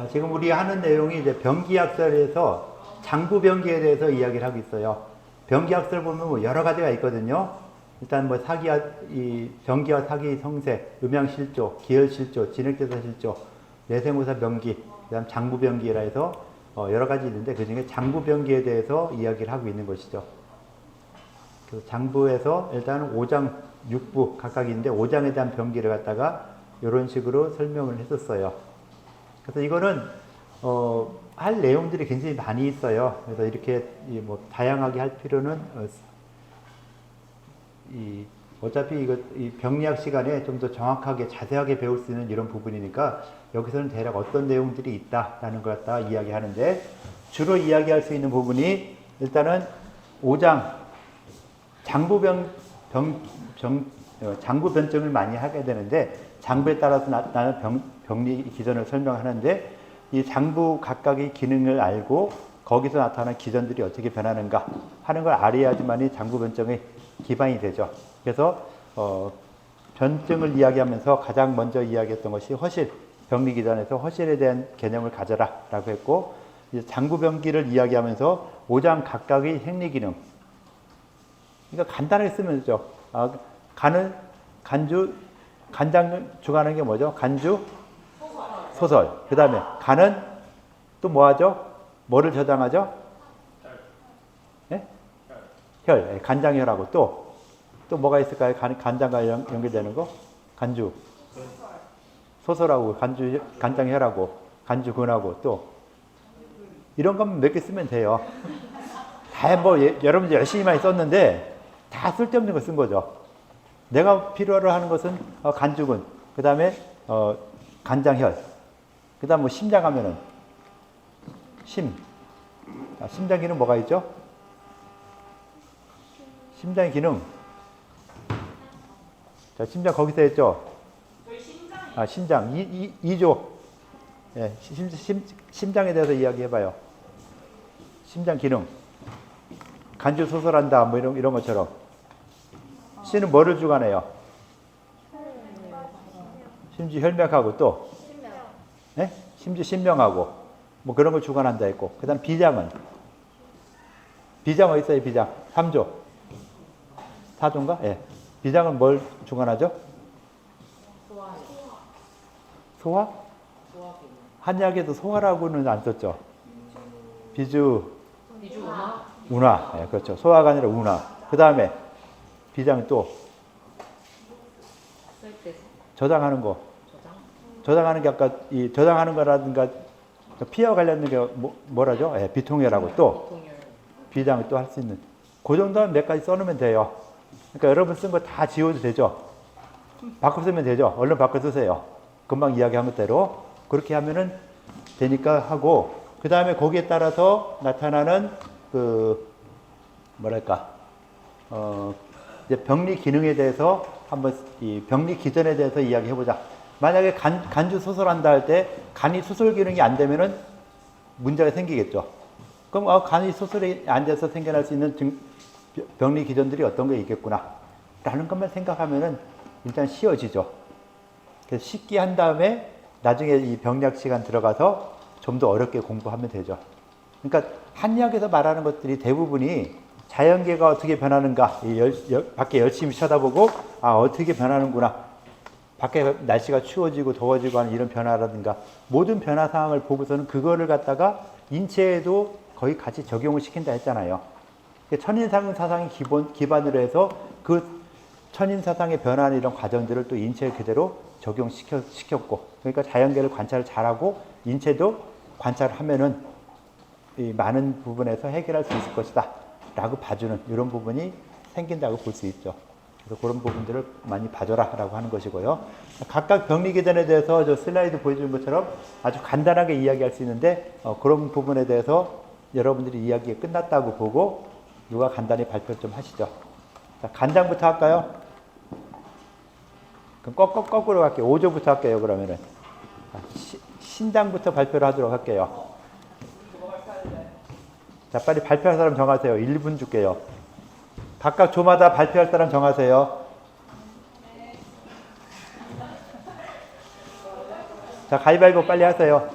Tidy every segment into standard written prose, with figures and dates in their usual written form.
지금 우리 하는 내용이 이제 병기학설에서 장부병기에 대해서 이야기를 하고 있어요. 병기학설 보면 뭐 여러 가지가 있거든요. 일단 뭐 이 병기와 사기 성세, 음양실조, 기혈실조, 진흙대사실조, 내생후사 병기, 그다음 장부병기라 해서 여러 가지 있는데 그 중에 장부병기에 대해서 이야기를 하고 있는 것이죠. 그 장부에서 일단 5장, 6부 각각 있는데 5장에 대한 병기를 갖다가 이런 식으로 설명을 했었어요. 그래서 이거는 할 내용들이 굉장히 많이 있어요. 그래서 이렇게 뭐 다양하게 할 필요는 어차피 이 병리학 시간에 좀 더 정확하게 자세하게 배울 수 있는 이런 부분이니까 여기서는 대략 어떤 내용들이 있다라는 걸 갖다가 이야기하는데 주로 이야기할 수 있는 부분이 일단은 5장 장부 변증을 많이 하게 되는데 장부에 따라서 나타나는 병리 기전을 설명하는데 이 장부 각각의 기능을 알고 거기서 나타나는 기전들이 어떻게 변하는가 하는 걸 알아야지만이 장부 변증의 기반이 되죠. 그래서 변증을 이야기하면서 가장 먼저 이야기했던 것이 허실, 병리 기전에서 허실에 대한 개념을 가져라라고 했고 이제 장부 병기를 이야기하면서 5장 각각의 생리 기능. 그러니까 간단하게 쓰면 되죠. 간장 주관하는 게 뭐죠? 간주, 소설. 그 다음에 간은 또 뭐 하죠? 뭐를 저장하죠? 네? 혈. 간장혈하고 또 뭐가 있을까요? 간장과 연결되는 거? 간주. 소설하고 간장혈하고 간주근하고 또 이런 것만 몇 개 쓰면 돼요. 다 뭐 여러분들 열심히만 썼는데 다 쓸데없는 거 쓴 거죠. 내가 필요로 하는 것은 간주근, 그 다음에 간장혈, 그 다음 뭐 심장 하면은 심장 기능 뭐가 있죠? 심장의 기능. 자, 심장 거기서 했죠? 심장. 2조. 예, 심장에 대해서 이야기해봐요. 심장 기능. 간주 소설한다, 뭐 이런 것처럼. 씨는 뭐를 주관해요? 심지 혈맥하고 또? 네? 심지 신명하고. 뭐 그런 걸 주관한다 했고. 그 다음 비장은? 비장 어디 있어요, 비장? 3조. 4조인가? 예. 비장은 뭘 주관하죠? 소화? 한약에도 소화라고는 안 썼죠. 비주, 운화. 예, 그렇죠. 소화가 아니라 운화. 그 다음에 비장 또 저장하는 거. 저장하는 게 아까 저장하는 거라든가 피와 관련된 게 뭐라죠? 예, 비통혈하고 또 비장을 또 할 수 있는. 그 정도는 몇 가지 써놓으면 돼요. 그러니까 여러분 쓴 거 다 지워도 되죠. 바꿔 쓰면 되죠. 얼른 바꿔 쓰세요. 금방 이야기한 것대로 그렇게 하면은 되니까 하고 그 다음에 거기에 따라서 나타나는 이제 병리 기능에 대해서 한번 이 병리 기전에 대해서 이야기해 보자. 만약에 간주 수술한다 할 때 간이 수술 기능이 안 되면은 문제가 생기겠죠. 그럼 간이 수술이 안 돼서 생겨날 수 있는 병리 기전들이 어떤 게 있겠구나 라는 것만 생각하면은 일단 쉬워지죠. 그래서 쉽게 한 다음에 나중에 이 병리학 시간 들어가서 좀 더 어렵게 공부하면 되죠. 그러니까 한의학에서 말하는 것들이 대부분이 자연계가 어떻게 변하는가 밖에 열심히 쳐다보고 어떻게 변하는구나, 밖에 날씨가 추워지고 더워지고 하는 이런 변화라든가 모든 변화 상황을 보고서는 그거를 갖다가 인체에도 거의 같이 적용을 시킨다 했잖아요. 천인사상의 기반으로 해서 그 천인사상의 변화하는 이런 과정들을 또 인체에 그대로 적용시켰고, 그러니까 자연계를 관찰을 잘하고 인체도 관찰하면은 이 많은 부분에서 해결할 수 있을 것이다 라고 봐주는 이런 부분이 생긴다고 볼 수 있죠. 그래서 그런 부분들을 많이 봐줘라 라고 하는 것이고요. 각각 병리 기전에 대해서 저 슬라이드 보여주는 것처럼 아주 간단하게 이야기할 수 있는데 그런 부분에 대해서 여러분들이 이야기가 끝났다고 보고 누가 간단히 발표 좀 하시죠. 자, 간장부터 할까요? 그럼 거꾸로 갈게요. 5조부터 할게요. 그러면은 신장부터 발표를 하도록 할게요. 자, 빨리 발표할 사람 정하세요. 1분 줄게요. 각각 조마다 발표할 사람 정하세요. 자, 가위바위보 빨리 하세요.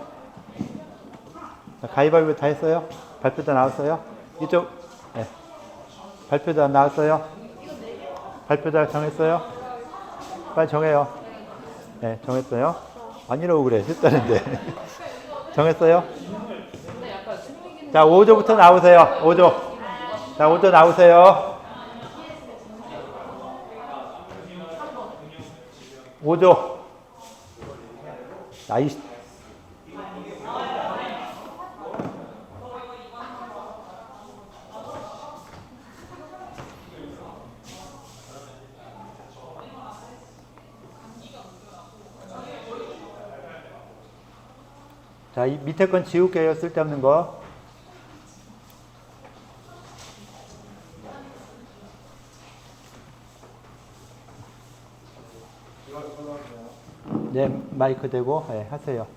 가위바위보 다 했어요? 발표 다 나왔어요? 이쪽, 네. 발표 다 나왔어요? 발표 다 정했어요? 빨리 정해요. 네, 정했어요? 아니라고 그래. 했다는데. 정했어요? 자, 5조부터 나오세요. 5조. 자, 5조 나오세요. 5조. 나이. 자, 이 밑에 건 지울게요. 쓸데없는 거. 네, 마이크 대고 네, 하세요.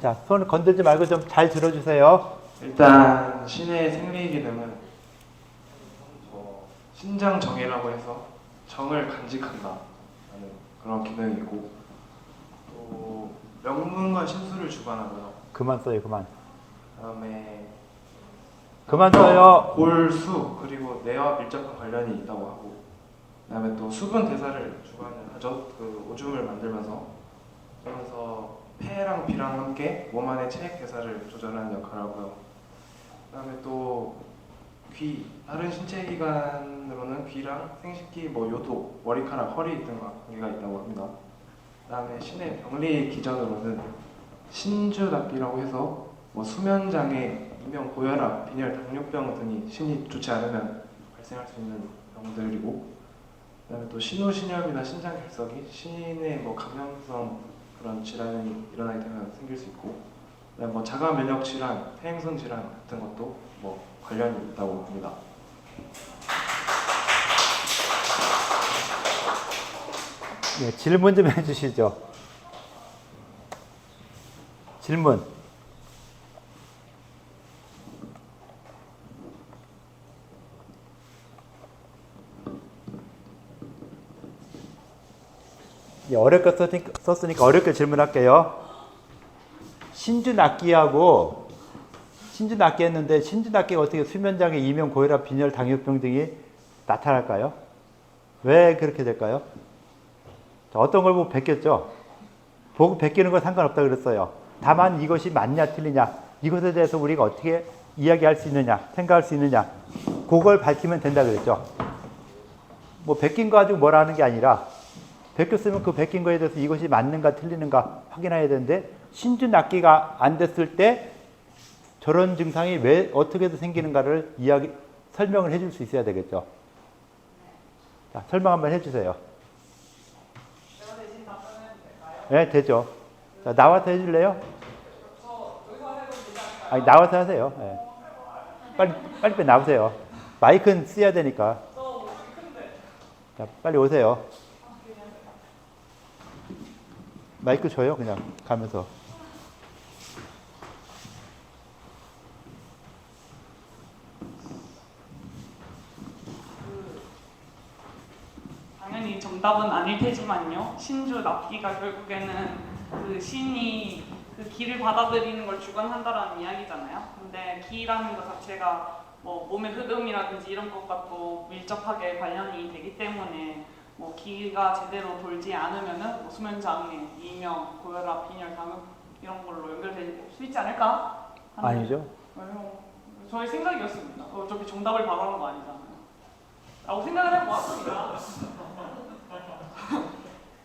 자, 손을 건들지 말고 좀 잘 들어주세요. 일단 신의 생리 기능은 신장정이라고 해서 정을 간직한다 라는 그런 기능이고, 또 명문과 신수를 주관하고요. 그만 써요, 그만. 그다음에 그만 써요. 골수, 그리고 뇌와 밀접한 관련이 있다고 하고, 그다음에 또 수분 대사를 주관을 하죠. 그 오줌을 만들면서. 그러면서 폐랑 비랑 함께 몸 안의 체액 대사를 조절하는 역할을 하고요. 그다음에 또 귀, 다른 신체 기관으로는 귀랑 생식기, 요도, 머리카락, 허리 등과 관계가 있다고 합니다. 그다음에 신의 병리 기전으로는 신주납기라고 해서 수면장애, 이명 고혈압, 빈혈, 당뇨병 등이 신이 좋지 않으면 발생할 수 있는 병들이고, 그다음에 또 신우신염이나 신장결석이 신의 감염성 그런 질환이 일어나게 되면 생길 수 있고, 그다음에 자가 면역 질환, 퇴행성 질환 같은 것도 관련이 있다고 합니다. 네, 질문 좀 해주시죠. 질문. 어렵게 썼으니까 어렵게 질문할게요. 신주납기하고 신주납기 했는데 신주납기가 어떻게 수면장애, 이명, 고혈압, 빈혈, 당뇨병 등이 나타날까요? 왜 그렇게 될까요? 자, 어떤 걸 보고 베꼈죠? 보고 베끼는 건 상관없다 그랬어요. 다만 이것이 맞냐 틀리냐, 이것에 대해서 우리가 어떻게 이야기할 수 있느냐, 생각할 수 있느냐, 그걸 밝히면 된다 그랬죠. 베낀 거 가지고 뭐라 하는 게 아니라 베꼈으면 그 베낀 거에 대해서 이것이 맞는가 틀리는가 확인해야 되는데, 신주납기가 안 됐을 때 저런 증상이 왜 어떻게 생기는가를 설명을 해줄 수 있어야 되겠죠. 자, 설명 한번 해주세요. 제가 대신 답변해도 될까요? 네, 되죠. 자, 나와서 해줄래요? 여기서 해도 되지 않을까요? 아니, 나와서 하세요. 네. 빨리 나오세요. 마이크는 써야 되니까. 저 목이 큰데. 자, 빨리 오세요. 마이크 줘요, 그냥 가면서. 당연히 정답은 아닐 테지만요. 신주 납기가 결국에는 그 신이 그 기를 받아들이는 걸 주관한다라는 이야기잖아요. 근데 기라는 것 자체가 몸의 흐름이라든지 이런 것과 또 밀접하게 관련이 되기 때문에 기가 제대로 돌지 않으면은 수면장애, 이명, 고혈압, 빈혈, 당뇨 이런 걸로 연결될 수 있지 않을까? 아니죠. 저의 생각이었습니다. 어차피 정답을 바라는 거 아니잖아요. 라고 생각을 해보았습니다.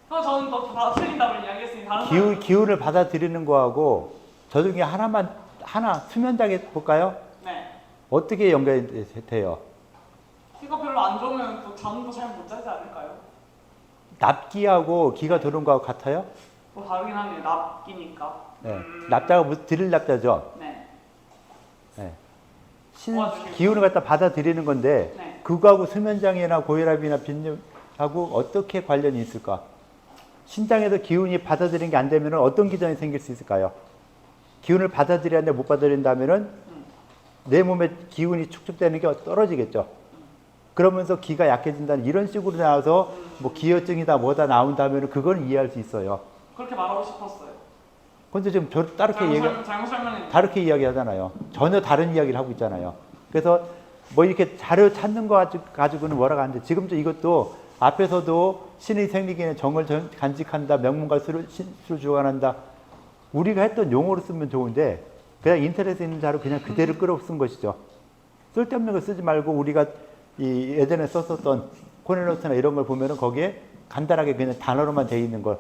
그래서 저는 또 다 틀린 답을 이야기했으니 다른 기운을 받아들이는 거하고 저 중에 하나 수면장애 볼까요? 네. 어떻게 연결이 돼요? 기가 별로 안 좋으면 또 잠도 잘 못 자지 않을까요? 납기하고 기가 도는 거하고 같아요? 다르긴 하네요. 납기니까. 네. 납자가 드릴 납자죠? 네. 네. 도와주시겠어요? 기운을 갖다 받아들이는 건데 네. 그거하고 수면장애나 고혈압이나 빈혈하고 어떻게 관련이 있을까? 신장에서 기운이 받아들이는 게 안 되면 어떤 기전이 생길 수 있을까요? 기운을 받아들여야 하는데 못 받아들인다면 내 몸에 기운이 축적되는 게 떨어지겠죠. 그러면서 기가 약해진다는 이런 식으로 나와서 기혈증이다 뭐다 나온다면 그건 이해할 수 있어요. 그렇게 말하고 싶었어요. 근데 지금 잘못 설명해. 다르게 이야기하잖아요. 전혀 다른 이야기를 하고 있잖아요. 그래서 뭐 이렇게 자료 찾는 거 가지고는 뭐라고 하는데 지금도 이것도 앞에서도 신의 생리기는 정을 간직한다, 명문과 수를 주관한다. 우리가 했던 용어로 쓰면 좋은데 그냥 인터넷에 있는 자료 그냥 그대로 끌어 쓴 것이죠. 쓸데없는 거 쓰지 말고 우리가 이 예전에 썼었던 코넬로스나 이런 걸 보면은 거기에 간단하게 그냥 단어로만 돼 있는 걸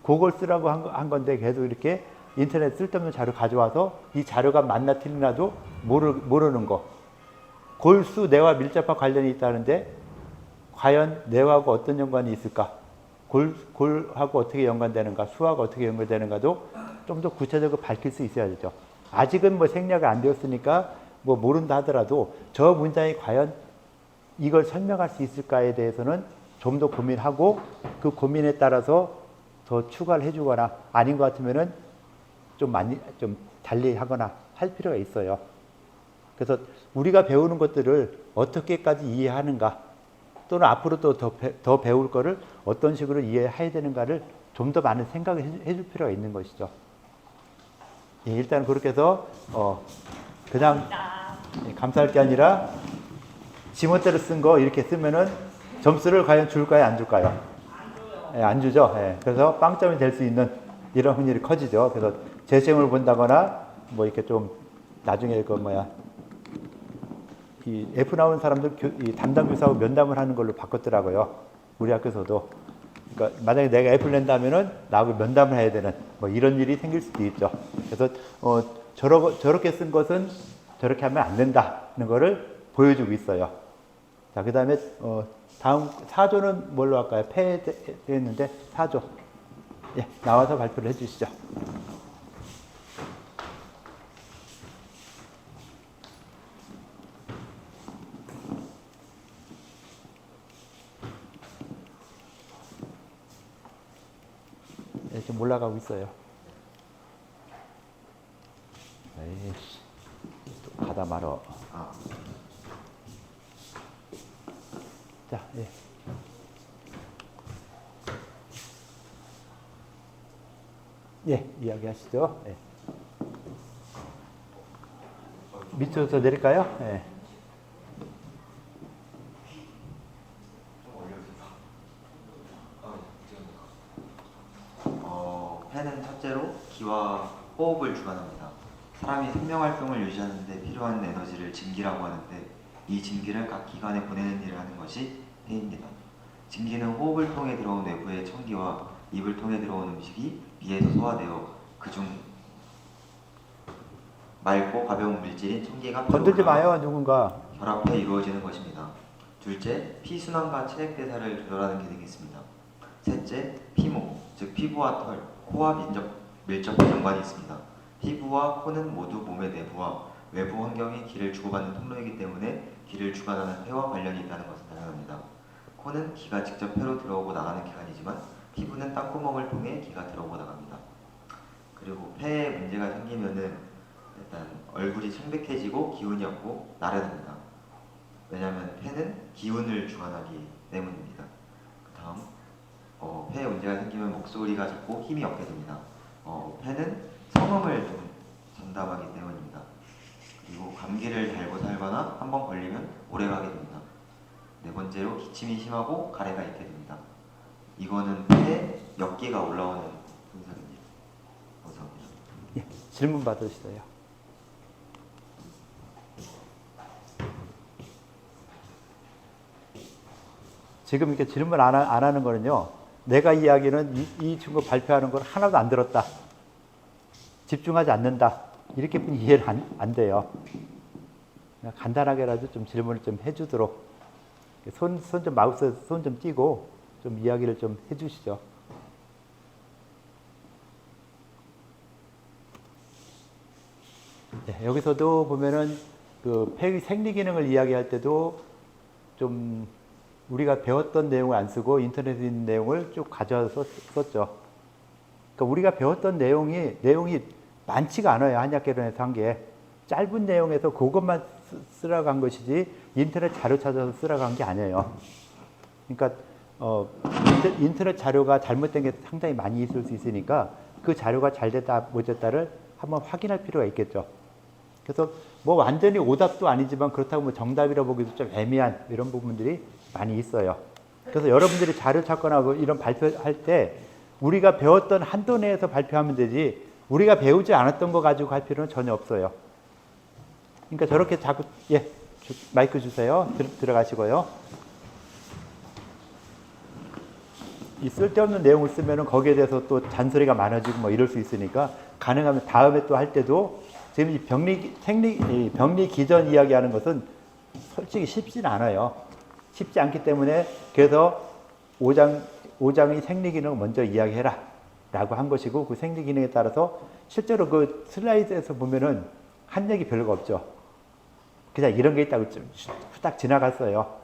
그걸 쓰라고 한 건데 계속 이렇게 인터넷 쓸데없는 자료 가져와서 이 자료가 맞나 틀리나도 모르는 거. 골수 뇌와 밀접한 관련이 있다는데 과연 뇌하고 어떤 연관이 있을까? 골하고 어떻게 연관되는가? 수하고 어떻게 연결되는가도 좀 더 구체적으로 밝힐 수 있어야죠. 아직은 뭐 생략이 안 되었으니까 뭐 모른다 하더라도 저 문장이 과연 이걸 설명할 수 있을까에 대해서는 좀 더 고민하고 그 고민에 따라서 더 추가를 해주거나 아닌 것 같으면은 좀 달리 하거나 할 필요가 있어요. 그래서 우리가 배우는 것들을 어떻게까지 이해하는가 또는 앞으로 또 더 배울 거를 어떤 식으로 이해해야 되는가를 좀 더 많은 생각을 해줄 필요가 있는 것이죠. 예, 일단 그렇게 해서 그냥 감사할 게 아니라 지멋대로 쓴 거 이렇게 쓰면은 점수를 과연 줄까요, 안 줄까요? 안 줘요. 예, 안 주죠. 예, 그래서 빵점이 될 수 있는 이런 확률이 커지죠. 그래서 재시험을 본다거나 뭐 이렇게 좀 나중에 이 F 나온 사람들 이 담당 교사하고 면담을 하는 걸로 바꿨더라고요. 우리 학교에서도. 그러니까 만약에 내가 F를 낸다면은 나하고 면담을 해야 되는 뭐 이런 일이 생길 수도 있죠. 그래서 저렇게 쓴 것은 저렇게 하면 안 된다는 거를 보여주고 있어요. 자, 그다음에 다음 4조는 뭘로 할까요? 폐했는데 4조. 예, 나와서 발표를 해 주시죠. 예, 좀 올라가고 있어요. 에이씨, 또 가다 말어. 자, 예. 예, 이야기하시죠. 예. 밑으로서 내릴까요? 예. 폐는 첫째로 기와 호흡을 주관합니다. 사람이 생명활동을 유지하는 데 필요한 에너지를 증기라고 하는데 이 증기를 각 기관에 보내는 일을 하는 것이 폐입니다. 증기는 호흡을 통해 들어온 외부의 청기와 입을 통해 들어온 음식이 비에서 소화되어 그중 맑고 가벼운 물질인 청기가 건들지 마요, 누군가. 결합해 이루어지는 것입니다. 둘째, 피순환과 체액대사를 조절하는 기능이 있습니다. 셋째, 피모, 즉 피부와 털, 코와 밀접한 연관이 있습니다. 피부와 코는 모두 몸의 내부와 외부 환경이 기를 주고받는 통로이기 때문에 기를 주관하는 폐와 관련이 있다는 것은 당연합니다. 코는 기가 직접 폐로 들어오고 나가는 기관이지만 피부는 땀구멍을 통해 기가 들어오고 나갑니다. 그리고 폐에 문제가 생기면은 일단 얼굴이 창백해지고 기운이 없고 나른합니다. 왜냐하면 폐는 기운을 주관하기 때문입니다. 그 다음 폐에 문제가 생기면 목소리가 작고 힘이 없게 됩니다. 폐는 성음을 좀 전담하기 때문입니다. 그리고 감기를 달고 살거나 한번 걸리면 오래가게 됩니다. 네 번째로 기침이 심하고 가래가 있게 됩니다. 이거는 폐에 역기가 올라오는 현상입니다. 감사합니다. 예, 질문 받으시어요. 지금 이렇게 질문 안 하는 거는요. 내가 이야기는 이 친구 발표하는 걸 하나도 안 들었다. 집중하지 않는다. 이렇게뿐 이해를 안 돼요. 그냥 간단하게라도 좀 질문을 좀 해주도록 마우스 손 좀 띄고 좀 이야기를 좀 해주시죠. 네, 여기서도 보면은 그 폐의 생리 기능을 이야기할 때도 좀 우리가 배웠던 내용을 안 쓰고 인터넷에 있는 내용을 쭉 가져와서 썼죠. 그러니까 우리가 배웠던 내용이 많지가 않아요. 한약개론에서 한 게. 짧은 내용에서 그것만 쓰라고 한 것이지 인터넷 자료 찾아서 쓰라고 한 게 아니에요. 그러니까 인터넷 자료가 잘못된 게 상당히 많이 있을 수 있으니까 그 자료가 잘 됐다 못 됐다를 한번 확인할 필요가 있겠죠. 그래서 뭐 완전히 오답도 아니지만 그렇다고 뭐 정답이라 보기도 좀 애매한 이런 부분들이 많이 있어요. 그래서 여러분들이 자료 찾거나 뭐 이런 발표할 때 우리가 배웠던 한도 내에서 발표하면 되지 우리가 배우지 않았던 거 가지고 할 필요는 전혀 없어요. 그러니까 저렇게 자꾸 마이크 주세요. 들어가시고요. 이 쓸데없는 내용을 쓰면은 거기에 대해서 또 잔소리가 많아지고 뭐 이럴 수 있으니까 가능하면 다음에 또 할 때도 지금 이 병리 기전 이야기하는 것은 솔직히 쉽지는 않아요. 쉽지 않기 때문에 그래서 5장의 생리 기능을 먼저 이야기해라 라고 한 것이고 그 생리 기능에 따라서 실제로 그 슬라이드에서 보면은 한 얘기 별거 없죠. 그냥 이런 게 있다고 좀 후딱 지나갔어요.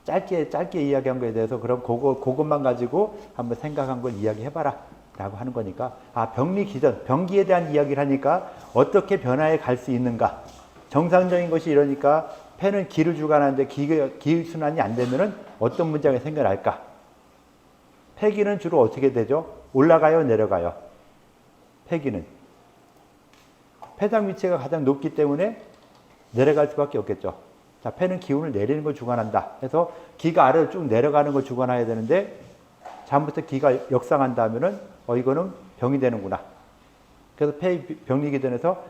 짧게 이야기한 거에 대해서 그럼 그것만 가지고 한번 생각한 걸 이야기해봐라 라고 하는 거니까 병리 기전, 병기에 대한 이야기를 하니까 어떻게 변화해 갈 수 있는가. 정상적인 것이 이러니까 폐는 기를 주관하는데 기 순환이 안 되면은 어떤 문제가 생겨날까. 폐기는 주로 어떻게 되죠? 올라가요, 내려가요? 폐기는 폐장 위치가 가장 높기 때문에 내려갈 수밖에 없겠죠. 자, 폐는 기운을 내리는 걸 주관한다. 그래서 기가 아래로 쭉 내려가는 걸 주관해야 되는데 잘못해서 기가 역상한다 하면은 이거는 병이 되는구나. 그래서 병리 기전에서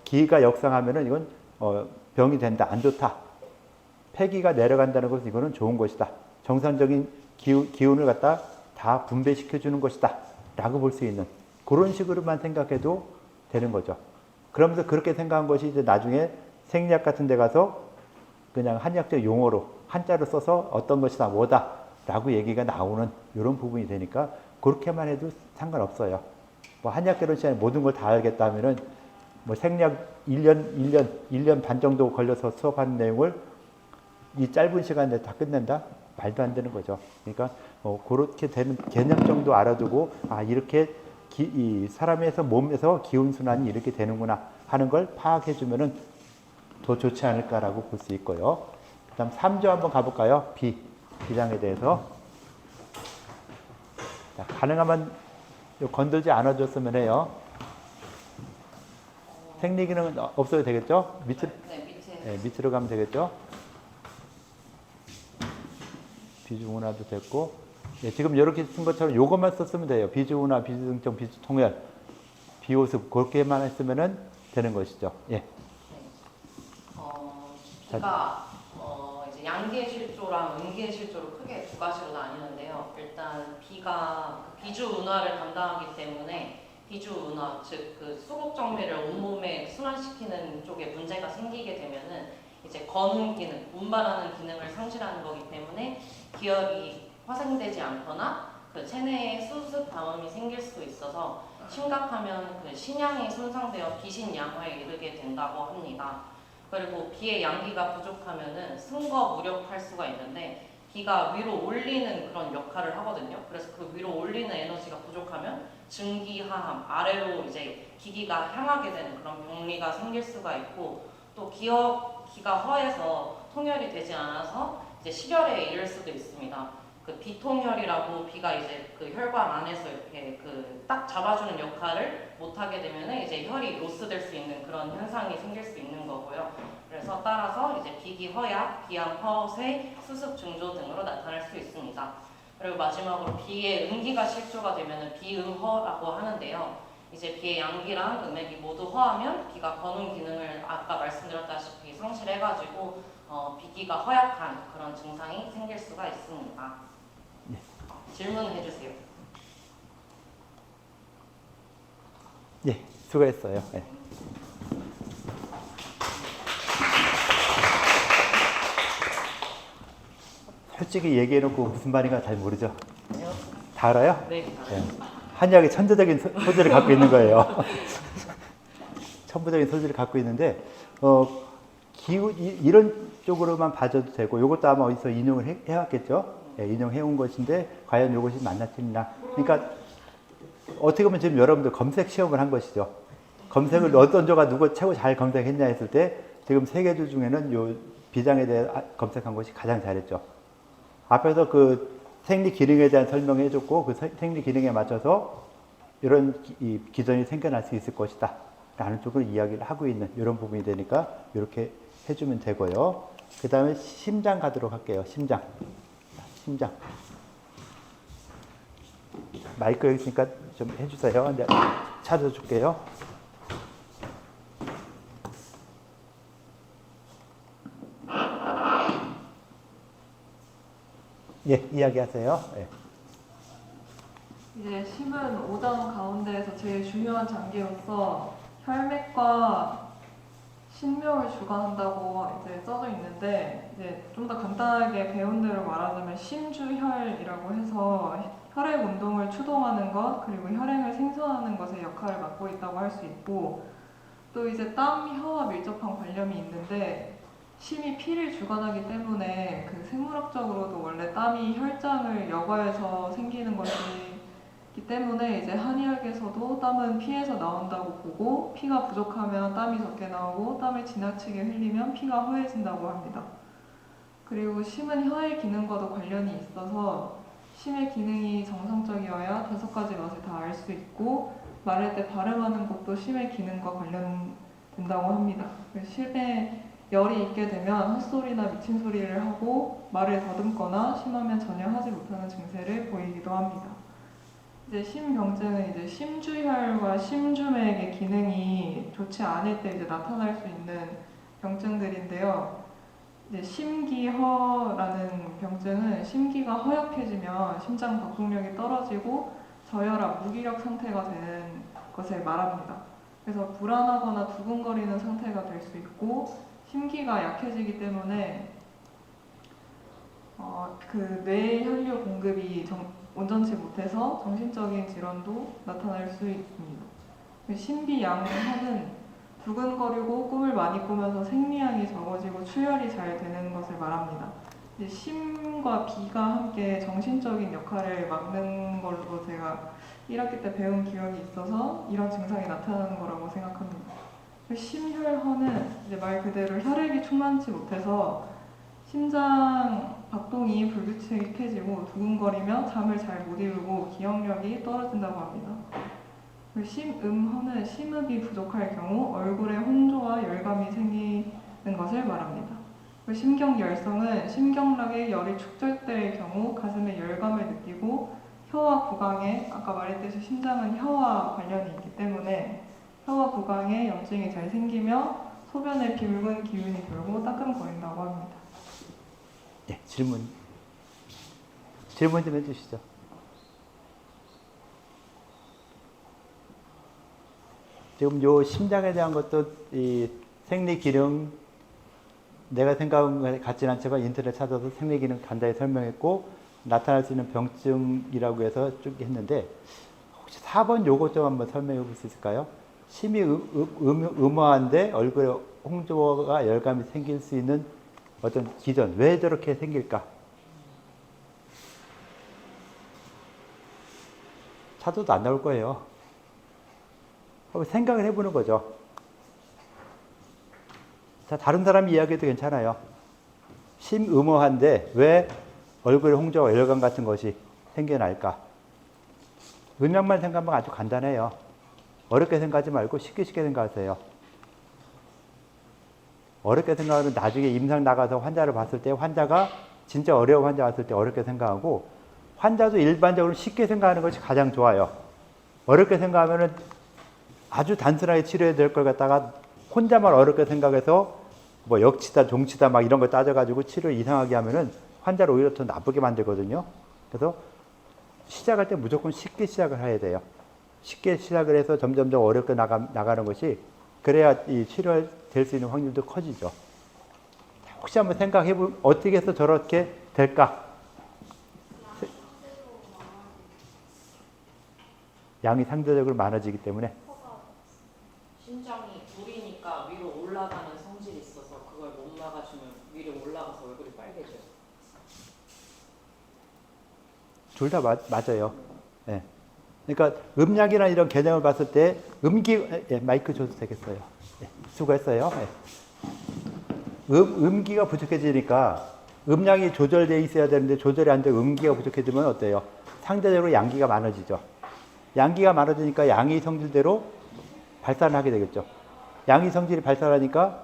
기가 역상하면은 이건 병이 된다. 안 좋다. 폐기가 내려간다는 것은 이거는 좋은 것이다. 정상적인 기운을 갖다 다 분배시켜 주는 것이다. 라고 볼 수 있는 그런 식으로만 생각해도 되는 거죠. 그러면서 그렇게 생각한 것이 이제 나중에 생리학 같은 데 가서 그냥 한의학적 용어로 한자로 써서 어떤 것이다 뭐다 라고 얘기가 나오는 이런 부분이 되니까 그렇게만 해도 상관없어요. 뭐 한의학 개론 시간에 모든 걸 다 알겠다 하면은 뭐 생리학 1년 반 정도 걸려서 수업하는 내용을 이 짧은 시간에 다 끝낸다? 말도 안 되는 거죠. 그러니까 그렇게 되는 개념 정도 알아두고 이렇게 이 사람에서 몸에서 기운 순환이 이렇게 되는구나 하는 걸 파악해 주면은 더 좋지 않을까라고 볼 수 있고요. 그다음 3조 한번 가볼까요? 비장에 대해서. 자, 가능하면 건들지 않아줬으면 해요. 생리 기능은 없어도 되겠죠? 밑으로 가면 되겠죠? 비주운하도 됐고, 지금 이렇게 쓴 것처럼 요것만 썼으면 돼요. 비주운하, 비주등증, 비주통열, 비호흡 그렇게만 했으면 되는 것이죠. 예. 기가 이제 양기의 실조랑 음기의 실조로 크게 두 가지로 나뉘는데요. 일단 비가 비주운하를 담당하기 때문에 비주운하, 즉 그 수국 정맥을 온몸에 순환시키는 쪽에 문제가 생기게 되면은 이제 건운 기능, 운반하는 기능을 상실하는 거기 때문에 기혈이 화생되지 않거나 그 체내에 수습 다음이 생길 수 있어서 심각하면 그 신양이 손상되어 비신양화에 이르게 된다고 합니다. 그리고 비의 양기가 부족하면은 승거 무력할 수가 있는데 비가 위로 올리는 그런 역할을 하거든요. 그래서 그 위로 올리는 에너지가 부족하면 증기하함, 아래로 이제 기기가 향하게 되는 그런 병리가 생길 수가 있고 또 기가 허해서 통혈이 되지 않아서 이제 실혈에 이를 수도 있습니다. 그 비통혈이라고 비가 이제 그 혈관 안에서 이렇게 그 딱 잡아주는 역할을 못하게 되면은 이제 혈이 로스될 수 있는 그런 현상이 생길 수 있는 거고요. 그래서 따라서 이제 비기 허약, 비암 허세, 수습 증조 등으로 나타날 수 있습니다. 그리고 마지막으로 비의 음기가 실조가 되면은 비음허라고 하는데요. 이제 비의 양기랑 음액이 모두 허하면 비가 거는 기능을 아까 말씀드렸다시피 상실해가지고 비기가 허약한 그런 증상이 생길 수가 있습니다. 질문해 주세요. 예, 수고했어요. 예. 솔직히 얘기해놓고 무슨 말인가 잘 모르죠? 다 알아요? 네. 예. 한의학의 천재적인 소질을 갖고 있는 거예요. 천부적인 소질을 갖고 있는데 이런 쪽으로만 봐줘도 되고 이것도 아마 어디서 인용을 해왔겠죠? 예, 인용해온 것인데 과연 이것이 맞나 틀리나. 그러니까 어떻게 보면 지금 여러분들 검색 시험을 한 것이죠. 검색을 어떤 조가 누구 최고 잘 검색했냐 했을 때 지금 세 개 조 중에는 요 비장에 대해 검색한 것이 가장 잘했죠. 앞에서 그 생리 기능에 대한 설명해 줬고 그 생리 기능에 맞춰서 이런 이 기전이 생겨날 수 있을 것이다 라는 쪽으로 이야기를 하고 있는 이런 부분이 되니까 이렇게 해주면 되고요. 그 다음에 심장 가도록 할게요. 심장. 마이크 여기 있으니까 좀 해주세요. 내가 찾아줄게요. 예, 이야기하세요. 예. 이제 심은 오장 가운데에서 제일 중요한 장기로서 혈맥과 신명을 주관한다고 이제 써져 있는데, 이제 좀 더 간단하게 배운 대로 말하자면 심주혈이라고 해서 혈액 운동을 추동하는 것, 그리고 혈액을 생성하는 것의 역할을 맡고 있다고 할 수 있고, 또 이제 땀, 혀와 밀접한 관련이 있는데, 심이 피를 주관하기 때문에 그 생물학적으로도 원래 땀이 혈장을 여과해서 생기는 것이기 때문에 이제 한의학에서도 땀은 피에서 나온다고 보고, 피가 부족하면 땀이 적게 나오고 땀을 지나치게 흘리면 피가 허해진다고 합니다. 그리고 심은 혀의 기능과도 관련이 있어서 심의 기능이 정상적이어야 5가지 맛을 다 알 수 있고, 말할 때 발음하는 것도 심의 기능과 관련된다고 합니다. 심에 열이 있게 되면 헛소리나 미친 소리를 하고 말을 더듬거나 심하면 전혀 하지 못하는 증세를 보이기도 합니다. 이제 심병증은 이제 심주혈과 심주맥의 기능이 좋지 않을 때 이제 나타날 수 있는 병증들인데요. 이제 심기허라는 병증은 심기가 허약해지면 심장 박동력이 떨어지고 저혈압, 무기력 상태가 되는 것을 말합니다. 그래서 불안하거나 두근거리는 상태가 될 수 있고, 심기가 약해지기 때문에 그 뇌 혈류 공급이 온전치 못해서 정신적인 질환도 나타날 수 있습니다. 심비양하는 두근거리고 꿈을 많이 꾸면서 생리량이 적어지고 출혈이 잘 되는 것을 말합니다. 이제 심과 비가 함께 정신적인 역할을 맡는 걸로 제가 1학기 때 배운 기억이 있어서 이런 증상이 나타나는 거라고 생각합니다. 심혈허는 이제 말 그대로 혈액이 충만치 못해서 심장 박동이 불규칙해지고 두근거리며 잠을 잘 못 이루고 기억력이 떨어진다고 합니다. 심음허는 심읍이 부족할 경우 얼굴에 홍조와 열감이 생기는 것을 말합니다. 심경열성은 심경락에 열이 축적될 경우 가슴에 열감을 느끼고 혀와 구강에, 아까 말했듯이 심장은 혀와 관련이 있기 때문에 혀와 구강에 염증이 잘 생기며 소변에 붉은 기운이 돌고 따끔거린다고 합니다. 네, 질문 좀 해주시죠. 지금 요 심장에 대한 것도 이 생리 기능 내가 생각한 것 같지는 않지만 인터넷 찾아서 생리 기능 간단히 설명했고 나타날 수 있는 병증이라고 해서 쭉 했는데 혹시 4번 요거 좀 한번 설명해 볼 수 있을까요? 심이 음화한데 얼굴에 홍조가 열감이 생길 수 있는 어떤 기전, 왜 저렇게 생길까? 찾아도 안 나올 거예요. 한번 생각을 해보는 거죠. 자, 다른 사람 이야기도 괜찮아요. 심음화한데 왜 얼굴에 홍조와 열감 같은 것이 생겨날까? 음양만 생각하면 아주 간단해요. 어렵게 생각하지 말고 쉽게 생각하세요. 어렵게 생각하면 나중에 임상 나가서 환자를 봤을 때 환자가 진짜 어려운 환자 왔을 때 어렵게 생각하고 환자도 일반적으로 쉽게 생각하는 것이 가장 좋아요. 어렵게 생각하면 아주 단순하게 치료해야 될 걸 갖다가 혼자만 어렵게 생각해서 뭐 역치다 종치다 막 이런 거 따져가지고 치료를 이상하게 하면은 환자를 오히려 더 나쁘게 만들거든요. 그래서 시작할 때 무조건 쉽게 시작을 해야 돼요. 쉽게 시작을 해서 점점 어렵게 나가는 것이 그래야 이 치료될 수 있는 확률도 커지죠. 혹시 한번 생각해 보면 어떻게 해서 저렇게 될까? 양이 상대적으로 많아지기 때문에 심장이 불이니까 위로 올라가는 성질이 있어서 그걸 못 막아주면 위로 올라가서 얼굴이 빨개져요. 둘 다 맞아요. 네. 그러니까 음양이나 이런 개념을 봤을 때 마이크 줘도 되겠어요. 네. 수고했어요. 네. 음기가 부족해지니까 음양이 조절되어 있어야 되는데 조절이 안 되고 음기가 부족해지면 어때요? 상대적으로 양기가 많아지죠. 양기가 많아지니까 양의 성질대로 발산을 하게 되겠죠. 양의 성질이 발산하니까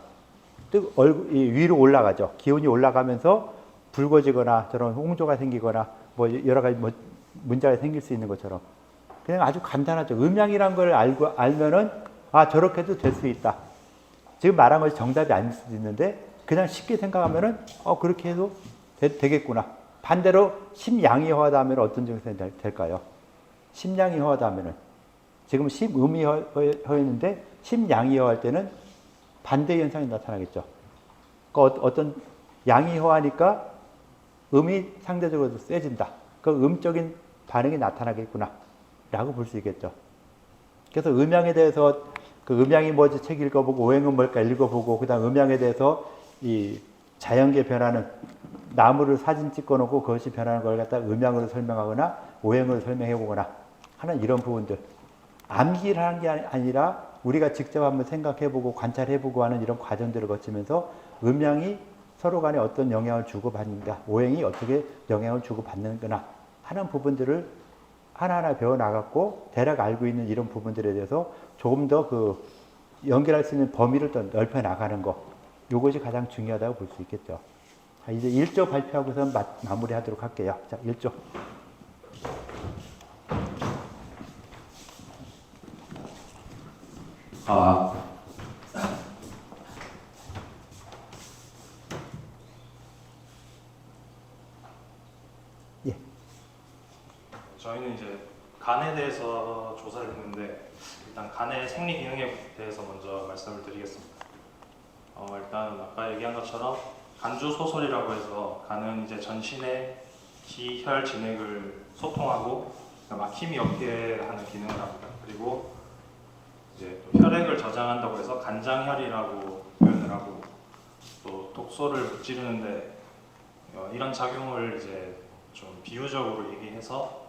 위로 올라가죠. 기온이 올라가면서 붉어지거나 저런 홍조가 생기거나 뭐 여러 가지 뭐 문제가 생길 수 있는 것처럼 그냥 아주 간단하죠. 음양이란 걸 알면은 아 저렇게도 될 수 있다. 지금 말한 것이 정답이 아닐 수도 있는데 그냥 쉽게 생각하면은 그렇게 해도 되겠구나. 반대로 심양이 허하다 하면 어떤 증상이 될까요? 심양이 허하다 하면은 지금 심음이 허했는데 심양이 허할 때는 반대 현상이 나타나겠죠. 그러니까 어떤 양이 허하니까 음이 상대적으로 세진다. 그 음적인 반응이 나타나겠구나 라고 볼 수 있겠죠. 그래서 음양에 대해서 그 음양이 뭐지 책 읽어보고 오행은 뭘까 읽어보고 그 다음 음양에 대해서 이 자연계 변화는 나무를 사진 찍어놓고 그것이 변하는 걸 갖다 음양으로 설명하거나 오행으로 설명해보거나 하는 이런 부분들 암기를 하는 게 아니라 우리가 직접 한번 생각해보고 관찰해보고 하는 이런 과정들을 거치면서 음양이 서로 간에 어떤 영향을 주고받는가 오행이 어떻게 영향을 주고받는구나 하는 부분들을 하나하나 배워나갔고 대략 알고 있는 이런 부분들에 대해서 조금 더 그 연결할 수 있는 범위를 더 넓혀 나가는 거 이것이 가장 중요하다고 볼 수 있겠죠. 자, 이제 1조 발표하고서 마무리하도록 할게요. 자, 1조. 예. 저희는 이제 간에 대해서 조사를 했는데 일단 간의 생리 기능에 대해서 먼저 말씀을 드리겠습니다. 일단 아까 얘기한 것처럼 간주 소솔이라고 해서 간은 이제 전신의 기, 혈, 진액을 소통하고 막힘이 없게 하는 기능을 합니다. 그리고 이제 또 혈액을 저장한다고 해서 간장혈이라고 표현을 하고 또 독소를 무찌르는데 이런 작용을 이제 좀 비유적으로 얘기해서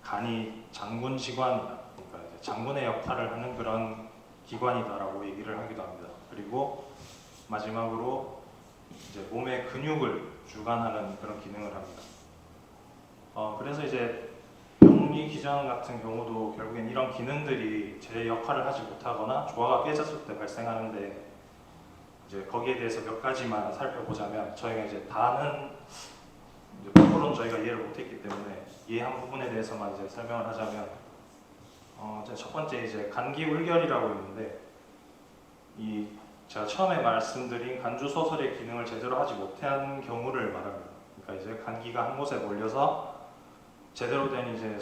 간이 장군 기관이다. 그러니까 이제 장군의 역할을 하는 그런 기관이다라고 얘기를 하기도 합니다. 그리고 마지막으로 이제 몸의 근육을 주관하는 그런 기능을 합니다. 그래서 이제 병리 기전 같은 경우도 결국엔 이런 기능들이 제 역할을 하지 못하거나 조화가 깨졌을 때 발생하는데 이제 거기에 대해서 몇 가지만 살펴보자면 저희가 이제 다는 이제 100%는 저희가 이해를 못했기 때문에 이해한 부분에 대해서만 이제 설명을 하자면 첫 번째 이제 간기울결이라고 있는데 이 제가 처음에 말씀드린 간주 소설의 기능을 제대로 하지 못한 경우를 말합니다. 그러니까 이제 간기가 한 곳에 몰려서 제대로 된 이제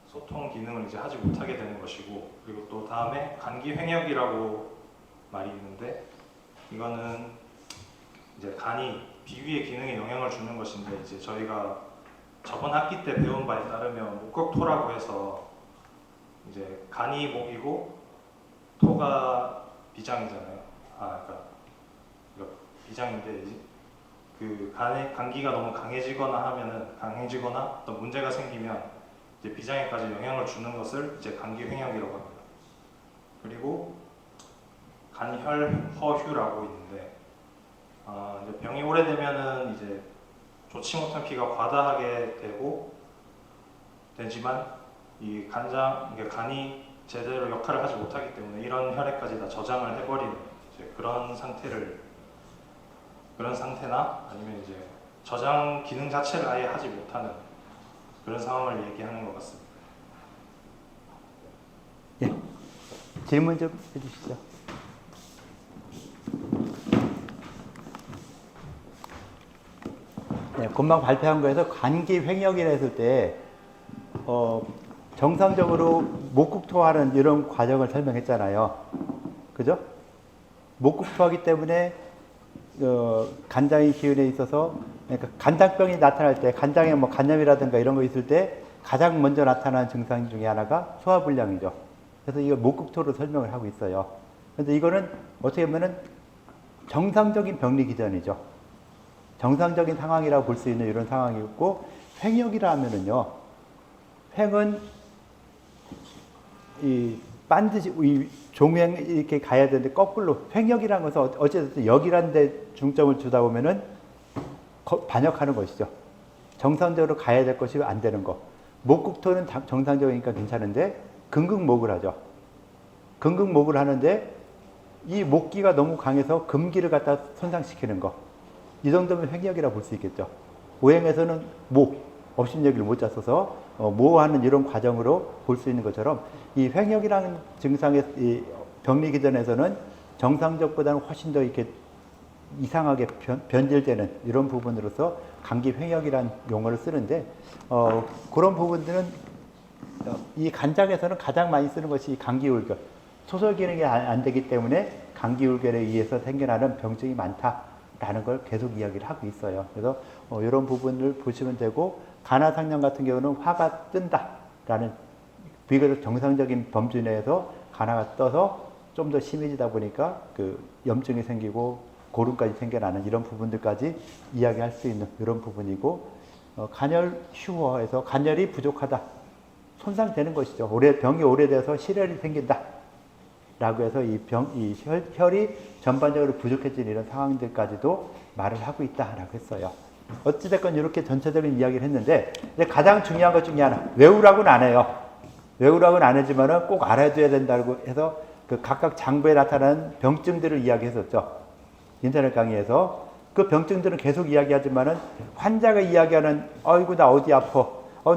소통 기능을 이제 하지 못하게 되는 것이고 그리고 또 다음에 간기 횡역이라고 말이 있는데 이거는 이제 간이 비위의 기능에 영향을 주는 것인데 이제 저희가 저번 학기 때 배운 바에 따르면 목격토라고 해서 이제 간이 목이고 토가 비장이잖아요. 그러니까 비장인데 그 간기가 너무 강해지거나 어떤 문제가 생기면 이제 비장에까지 영향을 주는 것을 이제 간기 횡역이라고 합니다. 그리고 간혈허휴라고 있는데 이제 병이 오래되면은 이제 좋지 못한 피가 과다하게 되지만 이 간이 제대로 역할을 하지 못하기 때문에 이런 혈액까지 다 저장을 해버리는 이제 그런 상태나 아니면 이제 저장 기능 자체를 아예 하지 못하는 그런 상황을 얘기하는 것 같습니다. 예. 질문 좀 해주시죠. 네, 금방 발표한 거에서 간기 횡역이라 했을 때 정상적으로 목국토하는 이런 과정을 설명했잖아요. 그죠? 목국토하기 때문에 간장의 기운에 있어서 그러니까 간장병이 나타날 때 간장에 뭐 간염이라든가 이런 거 있을 때 가장 먼저 나타나는 증상 중에 하나가 소화불량이죠. 그래서 이걸 목국토로 설명을 하고 있어요. 그런데 이거는 어떻게 보면은 정상적인 병리 기전이죠. 정상적인 상황이라고 볼 수 있는 이런 상황이었고 횡역이라 하면은요. 횡은 이 반드시 이 종횡 이렇게 가야 되는데 거꾸로 횡역이라는 것은 어쨌든 역이라는 데 중점을 주다 보면은 반역하는 것이죠. 정상적으로 가야 될 것이 안 되는 거. 목국토는 정상적이니까 괜찮은데 금극목을 하죠. 금극목을 하는데 이 목기가 너무 강해서 금기를 갖다 손상시키는 거. 이 정도면 횡역이라 볼 수 있겠죠. 오행에서는 목, 업신여기를 못 짰어서 모호하는 이런 과정으로 볼 수 있는 것처럼 이 횡역이라는 증상의 이 병리 기전에서는 정상적보다는 훨씬 더 이렇게 이상하게 변질되는 이런 부분으로서 감기 횡역이라는 용어를 쓰는데 그런 부분들은 이 간장에서는 가장 많이 쓰는 것이 감기울결. 소설 기능이 안 되기 때문에 감기울결에 의해서 생겨나는 병증이 많다라는 걸 계속 이야기를 하고 있어요. 그래서 이런 부분을 보시면 되고 간화상념 같은 경우는 화가 뜬다라는 비교적 정상적인 범주 내에서 간화가 떠서 좀 더 심해지다 보니까 그 염증이 생기고 고름까지 생겨나는 이런 부분들까지 이야기할 수 있는 이런 부분이고 간열 휴허에서 간열이 부족하다. 손상되는 것이죠. 병이 오래돼서 실혈이 생긴다. 라고 해서 이 혈이 전반적으로 부족해진 이런 상황들까지도 말을 하고 있다라고 했어요. 어찌됐건 이렇게 전체적인 이야기를 했는데 이제 가장 중요한 것 중에 하나 외우라고는 안 해요. 외우라고는 안 하지만은 꼭 알아줘야 된다고 해서 그 각각 장부에 나타나는 병증들을 이야기했었죠. 인터넷 강의에서 그 병증들은 계속 이야기하지만은 환자가 이야기하는 어이구 나 어디 아파,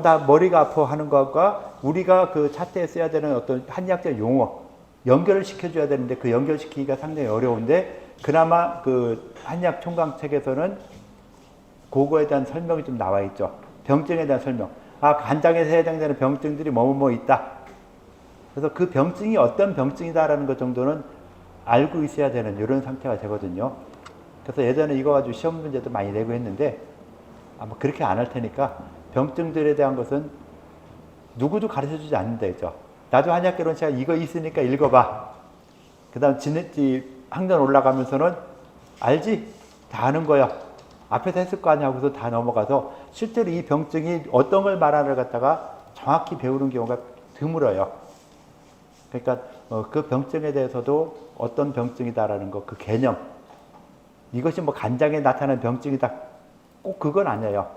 나 머리가 아파 하는 것과 우리가 그 차트에 써야 되는 어떤 한의학적 용어 연결을 시켜줘야 되는데 그 연결시키기가 상당히 어려운데 그나마 그 한의학 총강 책에서는 그거에 대한 설명이 좀 나와 있죠. 병증에 대한 설명. 간장에서 해당되는 병증들이 뭐뭐 있다. 그래서 그 병증이 어떤 병증이다라는 것 정도는 알고 있어야 되는 이런 상태가 되거든요. 그래서 예전에 이거 가지고 시험 문제도 많이 내고 했는데 아마 그렇게 안 할 테니까 병증들에 대한 것은 누구도 가르쳐주지 않는다 했죠. 나도 한약개론 시간 이거 있으니까 읽어봐. 그 다음 학년 올라가면서는 알지? 다 아는 거야. 앞에서 했을 거 아니야 하고서 다 넘어가서 실제로 이 병증이 어떤 걸 말하는 걸 갖다가 정확히 배우는 경우가 드물어요. 그러니까 그 병증에 대해서도 어떤 병증이다라는 거, 그 개념. 이것이 뭐 간장에 나타나는 병증이다. 꼭 그건 아니에요.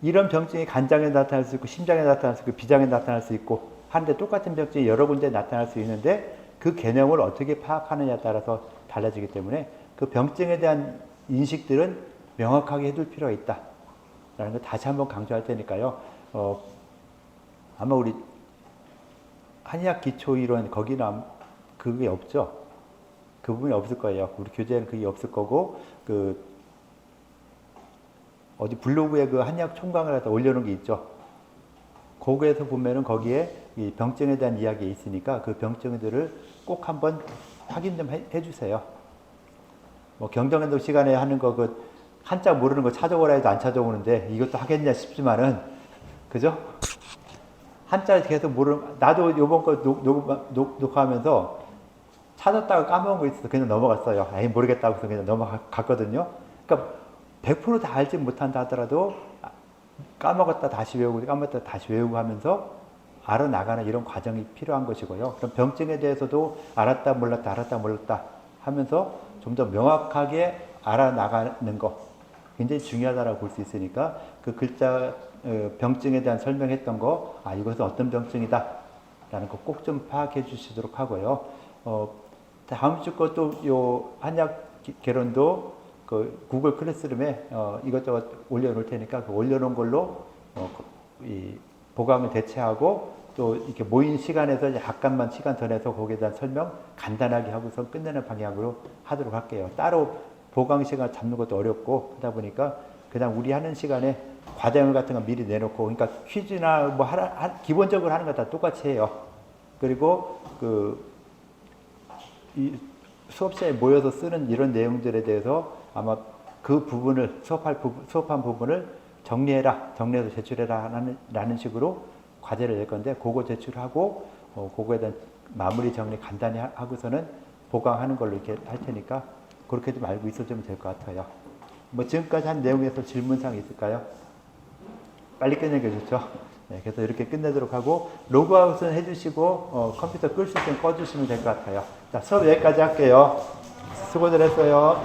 이런 병증이 간장에 나타날 수 있고 심장에 나타날 수 있고 비장에 나타날 수 있고 하는데 똑같은 병증이 여러 군데에 나타날 수 있는데 그 개념을 어떻게 파악하느냐에 따라서 달라지기 때문에 그 병증에 대한 인식들은 명확하게 해둘 필요가 있다라는 걸 다시 한번 강조할 테니까요. 아마 우리 한의학 기초이론 거기는 그게 없죠. 그 부분이 없을 거예요. 우리 교재에는 그게 없을 거고 어디 블로그에 그 한의학 총강을 갖다 올려놓은 게 있죠. 거기에서 보면은 거기에 이 병증에 대한 이야기 있으니까 그 병증들을 꼭 한번 확인 좀 해주세요. 뭐 경정운동 시간에 하는 거 그 한자 모르는 거 찾아오라 해도 안 찾아오는데 이것도 하겠냐 싶지만은 그죠? 한자 계속 모르는 나도 요번 거 녹화하면서 찾았다가 까먹은 거 있어서 그냥 넘어갔어요. 에이 모르겠다고 해서 그냥 넘어갔거든요. 그러니까 100% 다 알지 못한다 하더라도 까먹었다 다시 외우고 까먹었다 다시 외우고 하면서 알아나가는 이런 과정이 필요한 것이고요. 그럼 병증에 대해서도 알았다 몰랐다 하면서 좀 더 명확하게 알아나가는 거 굉장히 중요하다고 볼 수 있으니까 그 글자 병증에 대한 설명했던 거 이것은 어떤 병증이다 라는 거 꼭 좀 파악해 주시도록 하고요. 다음 주 것도 요 한약 개론도 그 구글 클래스룸에 이것저것 올려놓을 테니까 그 올려놓은 걸로 이 보강을 대체하고 또 이렇게 모인 시간에서 약간만 시간 더 내서 거기에 대한 설명 간단하게 하고서 끝내는 방향으로 하도록 할게요. 따로 보강 시간 잡는 것도 어렵고 그러다 보니까 그냥 우리 하는 시간에 과제물 같은 거 미리 내놓고 그러니까 퀴즈나 뭐 기본적으로 하는 거 다 똑같이 해요. 그리고 이 수업 시간에 모여서 쓰는 이런 내용들에 대해서 아마 그 부분을 수업한 부분을 정리해서 제출해라 라는 식으로 과제를 낼 건데 그거 제출하고 그거에 대한 마무리 정리 간단히 하고서는 보강하는 걸로 이렇게 할 테니까 그렇게 좀 알고 있어주면 될 것 같아요. 뭐 지금까지 한 내용에서 질문사항 있을까요? 빨리 끝내는 게 좋죠. 네, 그래서 이렇게 끝내도록 하고 로그아웃은 해주시고 컴퓨터 끌 수 있으면 꺼주시면 될 것 같아요. 자, 수업 여기까지 할게요. 수고들 했어요.